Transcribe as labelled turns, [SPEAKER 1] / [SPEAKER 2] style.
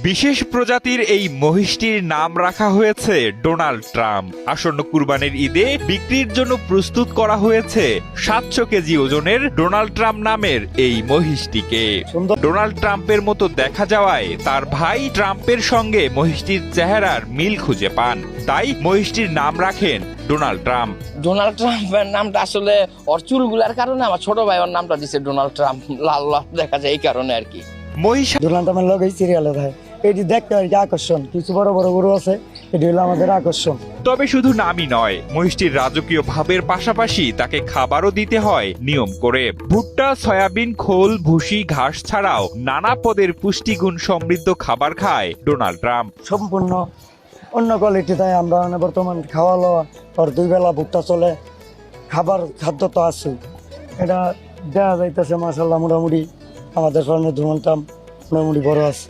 [SPEAKER 1] বিশেষ প্রজাতির এই মহিষটির নাম রাখা হয়েছে ডোনাল্ড ট্রাম্প। আসন্ন কুরবানির ঈদে বিক্রির জন্য প্রস্তুত করা হয়েছে 700 কেজি ওজনের ডোনাল্ড ট্রাম্প নামের এই মহিষটিকে। ডোনাল্ড ট্রাম্পের মতো দেখা যাওয়ায় তার ভাই ট্রাম্পের সঙ্গে মহিষটির চেহারার মিল খুঁজে পান, তাই মহিষটির নাম রাখেন ডোনাল্ড ট্রাম্প।
[SPEAKER 2] ডোনাল্ড ট্রাম্পের নামটা আসলে ওর চুলগুলার কারণে আমার ছোট ভাই ওর নামটা দিছে ডোনাল্ড ট্রাম্প, লাল লাল দেখা যায় এই কারণে আর কি।
[SPEAKER 1] মহিষ
[SPEAKER 3] ডোনাল্ড ট্রাম্পের লগে সিরিয়ালে থাকে, এটি দেখতে আর কি আকর্ষণ। কিছু বড় বড় গরু আছে, এটি হলো আমাদের আকর্ষণ।
[SPEAKER 1] তবে শুধু নামই নয়, মহিষটির রাজকীয় ভাবের পাশাপাশি তাকে খাবারও দিতে হয় নিয়ম করে। ভুট্টা, সয়াবিন, খোল, ভুসি, ঘাস ছাড়াও নানা পদের পুষ্টিগুণ সমৃদ্ধ খাবার খায় ডোনাল্ড ট্রাম্প।
[SPEAKER 3] সম্পূর্ণ অন্য কোয়ালিটি, তাই আমরা বর্তমান খাওয়া দাওয়া আর 2 বেলা ভুট্টা চলে, খাদ্য তো আছে। এটা দেখা যাইতেছে মাশাআল্লাহ মোটামুটি আমাদের কারণে ডোনাল্ড ট্রাম্প মোটামুটি বড় আছে।